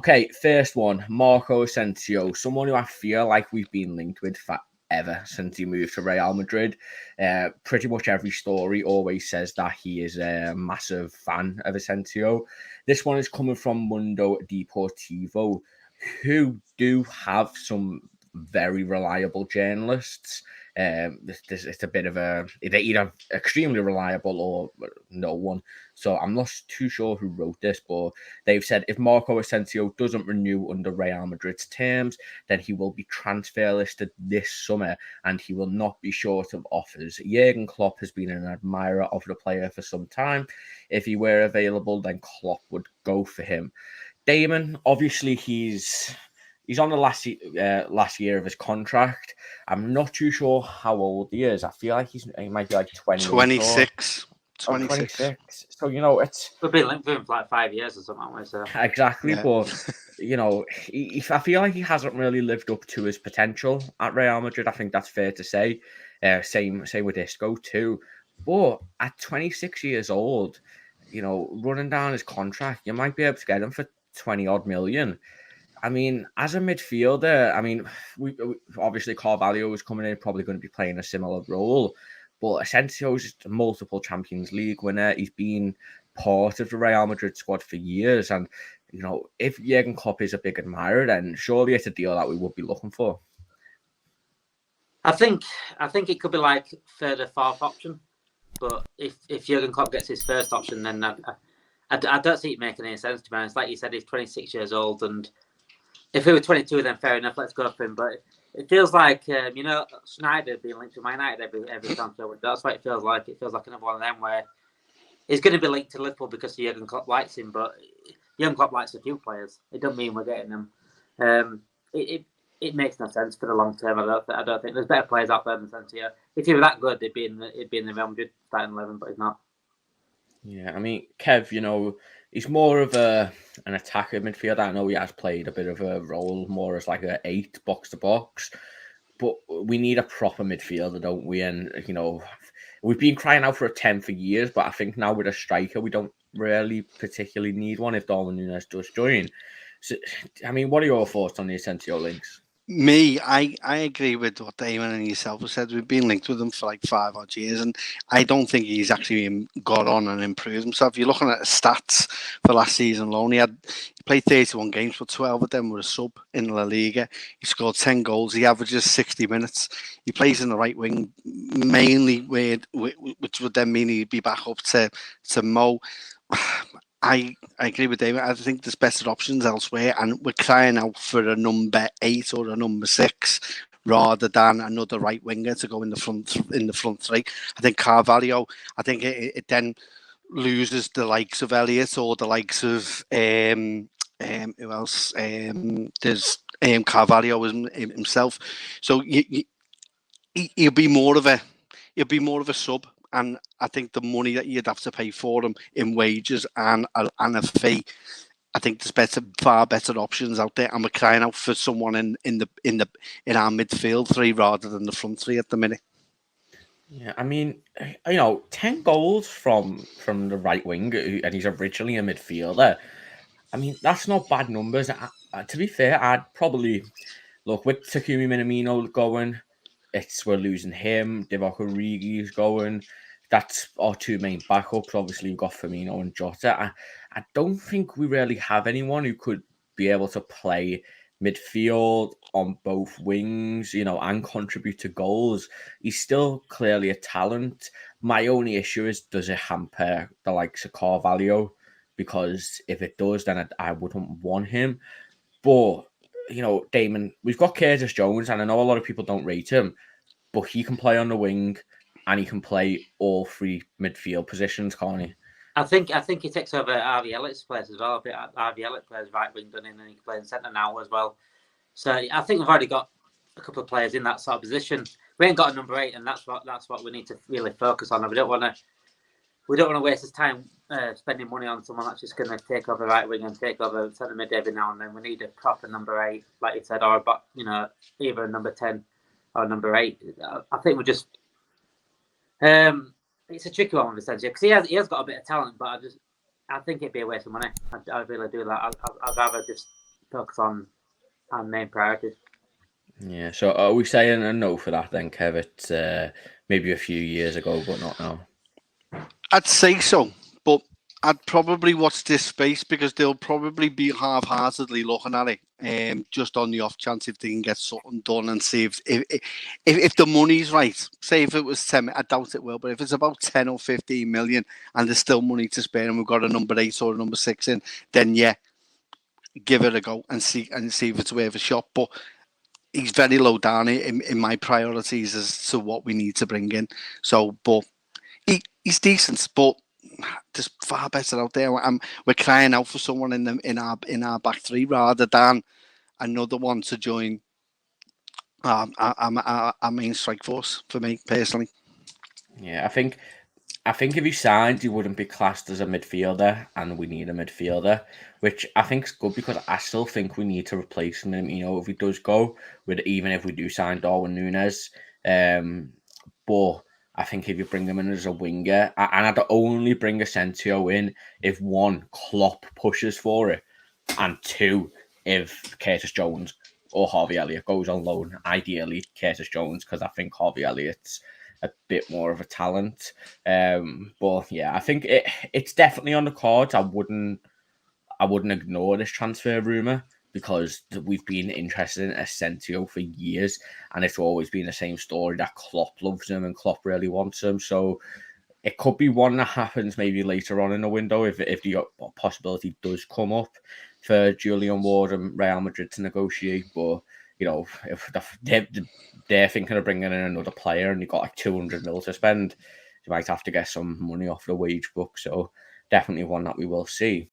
Okay, first one, Marco Asensio, someone who I feel like we've been linked with forever since he moved to Real Madrid. Pretty much every story always says that he is a massive fan of Asensio. This one is coming from Mundo Deportivo, who do have some very reliable journalists. It's a bit of a they're either extremely reliable or no one. So I'm not too sure who wrote this, but they've said if Marco Asensio doesn't renew under Real Madrid's terms, then he will be transfer listed this summer and he will not be short of offers. Jurgen Klopp has been an admirer of the player for some time. If he were available, then Klopp would go for him. Damon, obviously he's on the last year of his contract. I'm not too sure how old he is. I feel like he might be like 26. 26. So, it's... We've been linked with him for like 5 years or something, haven't we? So. Exactly, yeah. But, I feel like he hasn't really lived up to his potential at Real Madrid. I think that's fair to say. Same with Isco too. But at 26 years old, running down his contract, you might be able to get him for 20-odd million. I mean, as a midfielder, we obviously Carvalho is coming in, probably going to be playing a similar role. But Asensio's a multiple Champions League winner. He's been part of the Real Madrid squad for years. And, if Jurgen Klopp is a big admirer, then surely it's a deal that we would be looking for. I think it could be like third or fourth option. But if Jurgen Klopp gets his first option, then I don't see it making any sense, to be honest. Like you said, he's 26 years old. And if he were 22, then fair enough, let's go for him. But it feels like, Schneider being linked to Man United every transfer. That's what it feels like. It feels like another one of them where he's going to be linked to Liverpool because Jurgen Klopp likes him. But Jurgen Klopp likes a few players. It doesn't mean we're getting them. It makes no sense for the long term. I don't think there's better players out there than Asensio. If he were that good, he'd be in the Real Madrid starting 11, but he's not. Yeah, Kev, he's more of an attacker midfielder. I know he has played a bit of a role more as like an 8 box to box, but we need a proper midfielder, don't we? And we've been crying out for a 10 for years, but I think now with a striker, we don't really particularly need one if Darwin Núñez does join. So, what are your thoughts on the Asensio links? Me, I agree with what Damon and yourself have said. We've been linked with him for like 5 odd years, and I don't think he's actually got on and improved himself. You're looking at his stats for last season alone. He played 31 games, but 12 of them were a sub in La Liga. He scored 10 goals. He averages 60 minutes. He plays in the right wing, mainly which would then mean he'd be back up to Mo. I agree with David. I think there's better options elsewhere, and we're crying out for a number 8 or a number 6 rather than another right winger to go in the front 3. I think Carvalho. I think it then loses the likes of Elliott or the likes of who else? There's Carvalho himself. So he'll be more of a sub. And I think the money that you'd have to pay for him in wages and a fee, I think there's far better options out there. And we're crying out for someone in our midfield 3 rather than the front 3 at the minute. Yeah, 10 goals from the right wing, and he's originally a midfielder. That's not bad numbers. To be fair, I'd probably look with Takumi Minamino going. We're losing him. Divock Origi's going. That's our 2 main backups. Obviously, we've got Firmino and Jota. I don't think we really have anyone who could be able to play midfield on both wings, and contribute to goals. He's still clearly a talent. My only issue is, does it hamper the likes of Carvalho? Because if it does, then I wouldn't want him. But, Damon, we've got Curtis Jones, and I know a lot of people don't rate him, but he can play on the wing and he can play all 3 midfield positions, can't he? I think he takes over Harvey Elliott's place as well. I think Harvey Elliott plays right wing, and he can play in centre now as well. So I think we've already got a couple of players in that sort of position. We ain't got a number 8, and that's what we need to really focus on. We don't want to waste his time spending money on someone that's just going to take over right wing and take over centre mid every now and then. We need a proper number 8, like you said, or either a number 10 or number 8. I think we just. It's a tricky one with Asensio because he has got a bit of talent, but I think it'd be a waste of money. I really do that. I'd rather just focus on our main priorities. Yeah, so are we saying a no for that then, Kev? It's maybe a few years ago, but not now. I'd say so, but I'd probably watch this space because they'll probably be half-heartedly looking at it, just on the off chance if they can get something done and see if the money's right. Say if it was 10, I doubt it will, but if it's about 10 or 15 million and there's still money to spare and we've got a number 8 or a number 6 in, then yeah, give it a go and see if it's worth a shot. But he's very low down in my priorities as to what we need to bring in. So, but he's decent, but there's far better out there. We're crying out for someone in our back three rather than another one to join our main strike force. For me personally, yeah, I think if he signed, he wouldn't be classed as a midfielder, and we need a midfielder, which I think is good because I still think we need to replace him. You know, if he does go, even if we do sign Darwin Núñez, but I think if you bring him in as a winger, and I'd only bring Asensio in if one, Klopp pushes for it, and two, if Curtis Jones or Harvey Elliott goes on loan. Ideally, Curtis Jones, because I think Harvey Elliott's a bit more of a talent. But yeah, I think it's definitely on the cards. I wouldn't ignore this transfer rumor because we've been interested in Asensio for years, and it's always been the same story that Klopp loves him and Klopp really wants him. So it could be one that happens maybe later on in the window if the possibility does come up for Julian Ward and Real Madrid to negotiate. But you know, if they're thinking of bringing in another player and you've got like 200 mil to spend, you might have to get some money off the wage book. So definitely one that we will see.